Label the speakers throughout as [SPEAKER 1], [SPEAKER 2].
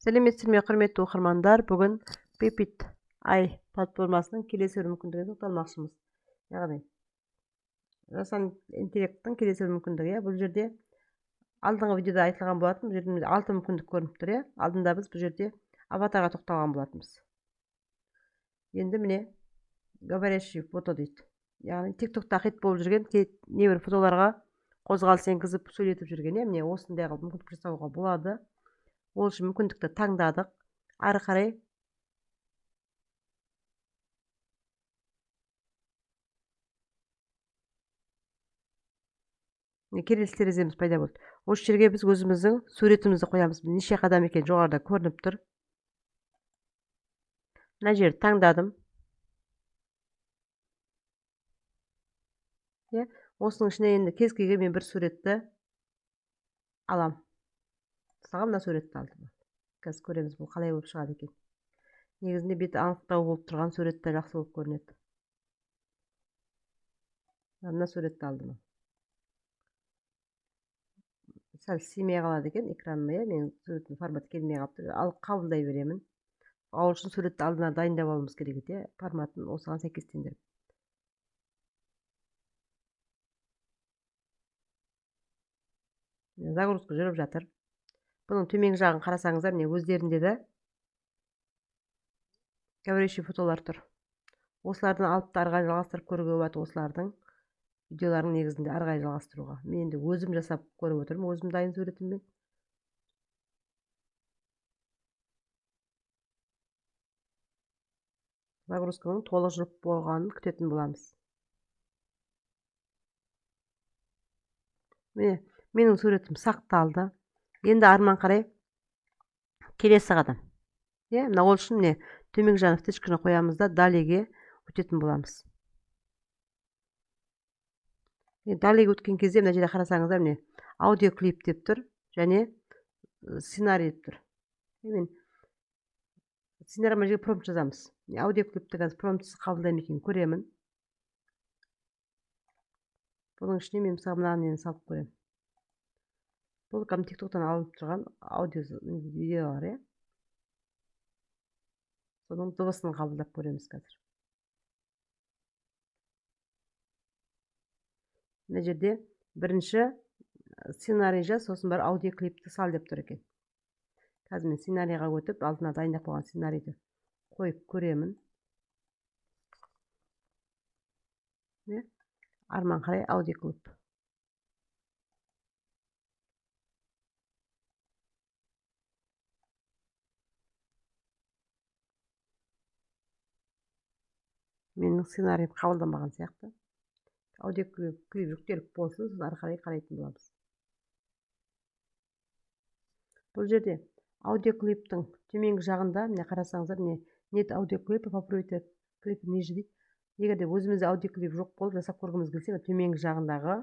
[SPEAKER 1] Сәлеметсіздер ме, құрметті оқырмандар? Бүгін Pipit Ай платформасының келесі бір мүмкіндігіне тоқталмақшымыз. Яғни жасанды интеллекттің келесі бір мүмкіндігі. Бұл жерде алдыңғы видеода айтылған болатын, бұл жерде 6 мүмкіндік көрініп тұр. Алдында біз бұл жерде аватарға тоқталған болатынбыз. Енді міне говорящий фото дейді. Яғни TikTokта хит болып жүрген небір фотоларға қозғалыс енгізіп сөйлетіп жүрген. Міне осындай қылып мүмкіндік жасауға болады. Ол үшін мүмкіндікті таңдадық. Ары қарай келесі тереземіз пайда болды. Осы жерге біз өзіміздің суретімізді қоямыз. Неше қадам екен жоғарыда көрініп тұр. Мына жерді таңдадым. Осының ішіне енді кез келген мен бір суретті алам. Мысалға мына суретті алдым. Қазір көреміз бұл қалай болып шығады екен. Негізінде беті анықтау болып тұрған суретті жақсы болып көрінеді. Мына суретті алдым. Сәл симей қалады екен экраныма, менің суреттің форматы келмей қалыпты. Ал қабылдай беремін. Ол үшін суретті алдына дайындап алуымыз керек еді, форматын осыған сәйкестендіріп. Загрузка жүріп жатыр. Бұның төменгі жағын қарасаңыздар, міне өздерінде де говорящий фотолар тұр. Осылардың алып ары қарай жалғастырып көруге болады, осылардың видеолардың негізінде ары қарай жалғастыруға. Мен енді өзім жасап көріп отырмын, өзім дайын суретіммен. Загрузканың толық жүріп болғанын күтетін боламыз. Міне, менің суретім сақталды. Енді арман қарай келесі қадам. Мына ол үшін міне төменгі жағын флешканы қоямыз да далеге өтетін боламыз. Далеге өткен кезде мына жерде қарасаңыздар, міне аудиоклип деп тұр және сценарий деп тұр. Мен сценарийға жерге промпт жазамыз. Аудиоклипті қазір промптсыз қабылдаймын екен көремін. Бұның ішіне мен мысалы мынаны салып көремін. Бұл TikToктан алып тұрған аудио видеолар. Соның дыбысын қабылдап көреміз қазір. Мына жерде бірінші сценарий жаз, сосын бір аудиоклипті сал деп тұр екен. Қазір мен сценарийға өтіп, алдына дайындап қойған сценарийді қойып көремін. Арман қарай аудиоклип. Менің сценарийім қабылданбаған сияқты. Аудиоклип жүктеліп болсын, сосын ары қарай қарайтын боламыз. Бұл жерде аудиоклиптің төменгі жағында, міне қарасаңыздар, міне нет аудиоклипа, попробуйте клип ниже дейді. Егер де өзімізде аудиоклип жоқ болып жасап көргіміз келсе, төменгі жағындағы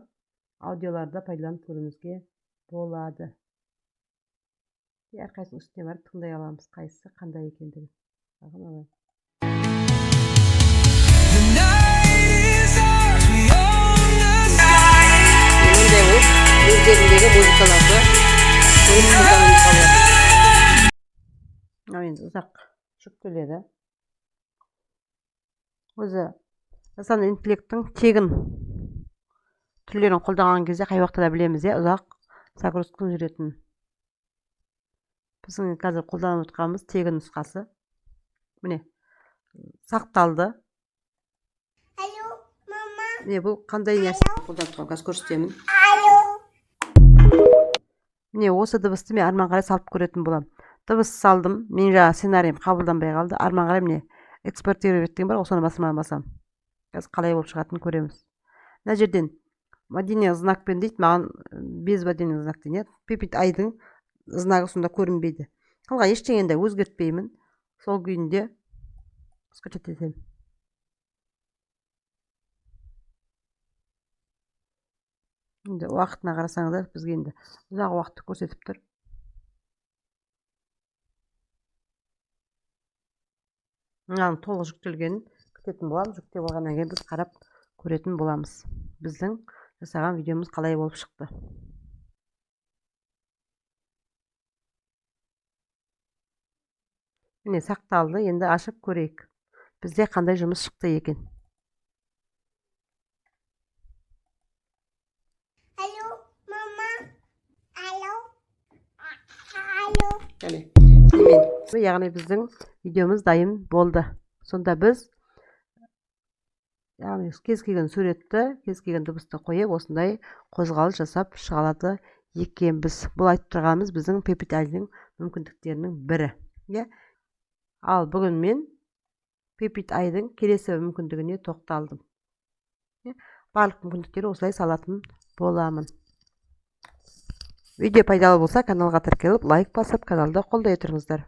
[SPEAKER 1] аудиоларды пайдаланып көруімізге болады. Әрқайсының үстіне барып тыңдай аламыз, қайсысы қандай екендігін. Өздеріндегі музыкаларды көріп қолдануымызға болады. Енді ұзақ жүктеледі. Өзі жасанды интеллекттің тегін түрлерін қолданған кезде қай уақытта да білеміз, ұзақ загрузканың жүретін. Біздің қазір қолданып отырғанымыз тегін нұсқасы. Міне, сақталды. Міне, бұл қандай нәрсе қолданып тұрған, қазір көрсетемін. Міне, осы дыбысты мен арман қарай салып көретін болам. Дыбыс салдым, мен жаңа сценарийім қабылданбай қалды. Арман қарай міне экспортировать деген бар, осыны басам. Қазір қалай болып шығатынын көреміз. Мына жерден водение знакпен дейді, маған без водение знак дейді. Pipit Айдың знагы сонда көрінбейді. Қалған ештеңені өзгертпеймін. Сол күйінде скачать етемін. Енді уақытына қарасаңыздар, бізге енді ұзақ уақытты көрсетіп тұр. Мынаның толық жүктелгенін күтетін боламыз. Жүктеп алғаннан кейін біз қарап көретін боламыз. Біздің жасаған видеомыз қалай болып шықты. Міне сақталды. Енді ашып көрейік. Бізде қандай жұмыс шықты екен.
[SPEAKER 2] Алло, мама. Алло. Алло.
[SPEAKER 1] Яғни біздің видеомыз дайын болды. Сонда біз яғни кез келген суретті, кез келген дыбысты қойып, осындай қозғалыс жасап шыға алады екенбіз. Бұл айтып тұрғанымыз біздің Pepit AI-ның мүмкіндіктерінің бірі. Ал бүгін мен Pepit AI-ның келесі мүмкіндігіне тоқталдым. Барлық мүмкіндіктері осылай салатын боламын. Видео пайдалы болса, каналға тіркеліп, лайк басып, каналды қолдай тұрыңыздар.